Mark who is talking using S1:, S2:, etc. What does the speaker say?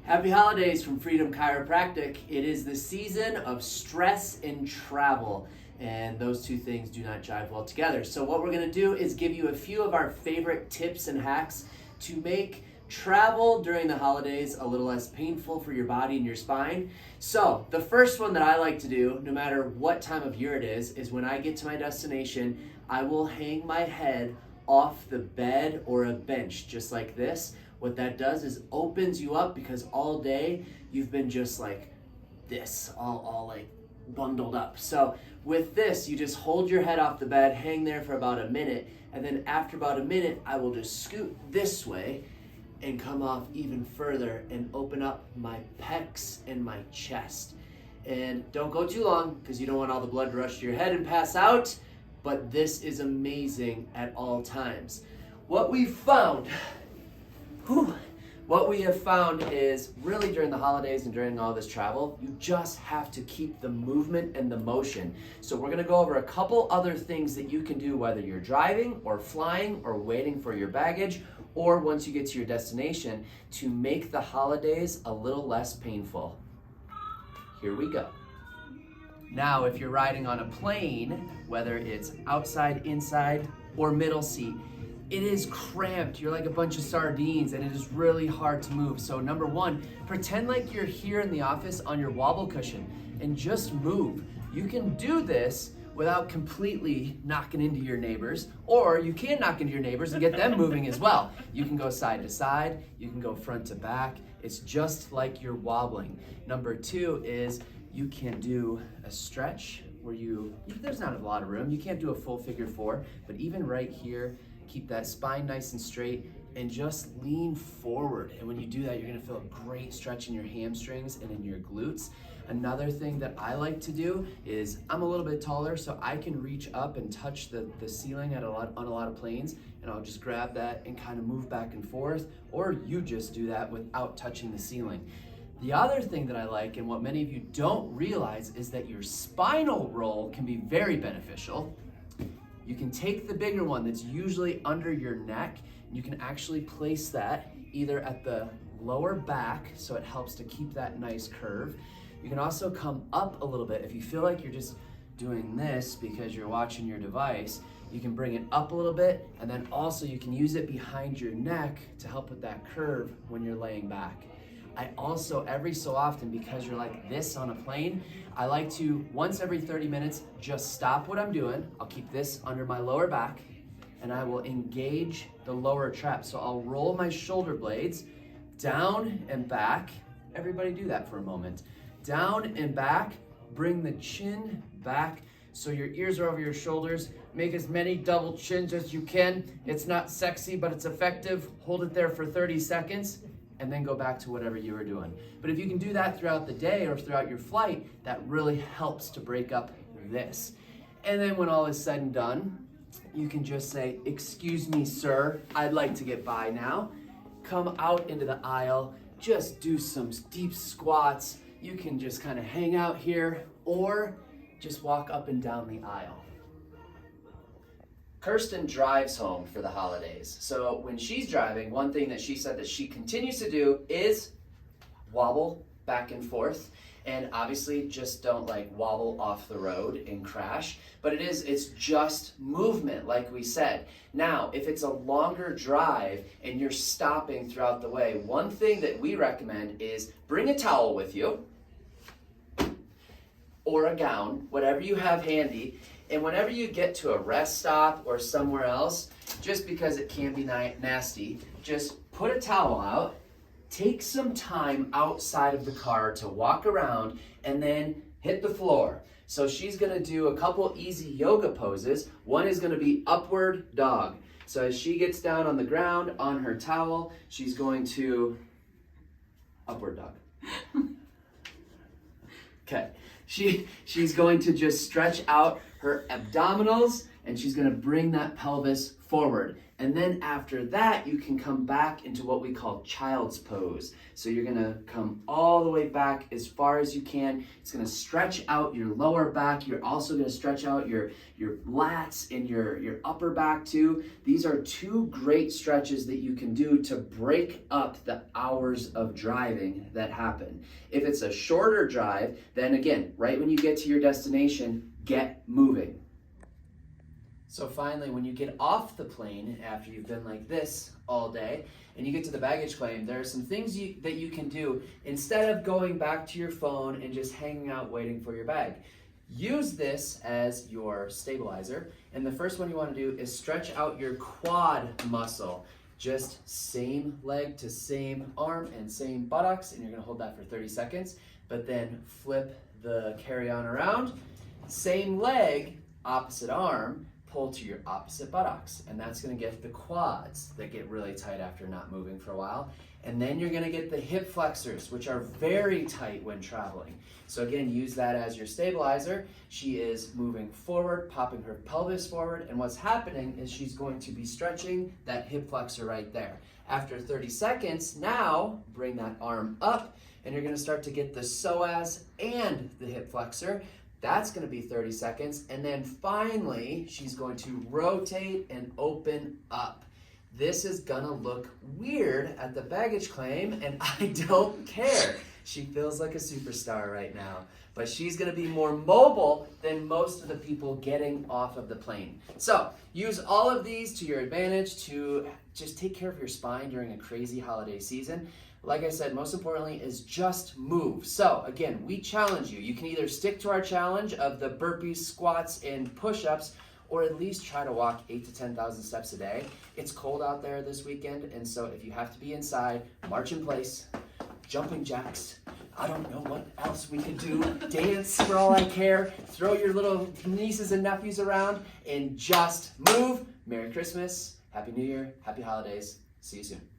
S1: Happy holidays from Freedom Chiropractic. It is the season of stress and travel, and those two things do not jive well together. So what we're gonna do is give you a few of our favorite tips and hacks to make travel during the holidays a little less painful for your body and your spine. So the first one that I like to do, no matter what time of year it is when I get to my destination, I will hang my head off the bed or a bench just like this. What that does is opens you up, because all day you've been just like this, all like bundled up. So with this, you just hold your head off the bed, hang there for about a minute, and then after about a minute, I will just scoot this way and come off even further and open up my pecs and my chest. And don't go too long, because you don't want all the blood to rush to your head and pass out, but this is amazing at all times. What we have found is really during the holidays and during all this travel, you just have to keep the movement and the motion. So we're gonna go over a couple other things that you can do, whether you're driving or flying or waiting for your baggage, or once you get to your destination, to make the holidays a little less painful. Here we go. Now, if you're riding on a plane, whether it's outside, inside, or middle seat, it is cramped. You're like a bunch of sardines and it is really hard to move. So number one, pretend like you're here in the office on your wobble cushion and just move. You can do this without completely knocking into your neighbors, or you can knock into your neighbors and get them moving as well. You can go side to side, you can go front to back. It's just like you're wobbling. Number two is you can do a stretch where there's not a lot of room. You can't do a full figure four, but even right here, keep that spine nice and straight and just lean forward. And when you do that, you're gonna feel a great stretch in your hamstrings and in your glutes. Another thing that I like to do is, I'm a little bit taller, so I can reach up and touch the ceiling on a lot of planes, and I'll just grab that and kind of move back and forth, or you just do that without touching the ceiling. The other thing that I like, and what many of you don't realize, is that your spinal roll can be very beneficial. You can take the bigger one that's usually under your neck, and you can actually place that either at the lower back, so it helps to keep that nice curve. You can also come up a little bit. If you feel like you're just doing this because you're watching your device, you can bring it up a little bit, and then also you can use it behind your neck to help with that curve when you're laying back. I also, every so often, because you're like this on a plane, I like to, once every 30 minutes, just stop what I'm doing. I'll keep this under my lower back, and I will engage the lower trap. So I'll roll my shoulder blades down and back. Everybody do that for a moment. Down and back, bring the chin back so your ears are over your shoulders. Make as many double chins as you can. It's not sexy, but it's effective. Hold it there for 30 seconds. And then go back to whatever you were doing. But if you can do that throughout the day or throughout your flight, that really helps to break up this. And then when all is said and done, you can just say, "Excuse me, sir, I'd like to get by now." Come out into the aisle, just do some deep squats. You can just kind of hang out here or just walk up and down the aisle. Kirsten drives home for the holidays. So when she's driving, one thing that she said that she continues to do is wobble back and forth. And obviously just don't like wobble off the road and crash, but it's just movement, like we said. Now, if it's a longer drive and you're stopping throughout the way, one thing that we recommend is bring a towel with you or a gown, whatever you have handy. And whenever you get to a rest stop or somewhere else, just because it can be nasty, just put a towel out, take some time outside of the car to walk around, and then hit the floor. So she's gonna do a couple easy yoga poses. One is gonna be upward dog. So as she gets down on the ground on her towel, she's going to upward dog. Okay, she's going to just stretch out her abdominals and she's gonna bring that pelvis forward. And then after that, you can come back into what we call child's pose. So you're gonna come all the way back as far as you can. It's gonna stretch out your lower back. You're also gonna stretch out your lats and your upper back too. These are two great stretches that you can do to break up the hours of driving that happen. If it's a shorter drive, then again, right when you get to your destination, get moving. So finally, when you get off the plane after you've been like this all day and you get to the baggage claim, there are some things that you can do instead of going back to your phone and just hanging out waiting for your bag. Use this as your stabilizer. And the first one you want to do is stretch out your quad muscle. Just same leg to same arm and same buttocks, and you're going to hold that for 30 seconds. But then flip the carry-on around. Same leg, opposite arm. Pull to your opposite buttocks, and that's going to get the quads that get really tight after not moving for a while. And then you're going to get the hip flexors, which are very tight when traveling. So again, use that as your stabilizer. She is moving forward, popping her pelvis forward, and what's happening is she's going to be stretching that hip flexor right there. After 30 seconds, now bring that arm up, and you're going to start to get the psoas and the hip flexor. That's going to be 30 seconds. And then finally, she's going to rotate and open up. This is going to look weird at the baggage claim, and I don't care. She feels like a superstar right now. But she's going to be more mobile than most of the people getting off of the plane. So use all of these to your advantage to just take care of your spine during a crazy holiday season. Like I said, most importantly is just move. So again, we challenge you. You can either stick to our challenge of the burpees, squats, and push-ups, or at least try to walk 8,000 to 10,000 steps a day. It's cold out there this weekend, and so if you have to be inside, march in place, jumping jacks, I don't know what else we could do, dance for all I care, throw your little nieces and nephews around, and just move. Merry Christmas, Happy New Year, Happy Holidays. See you soon.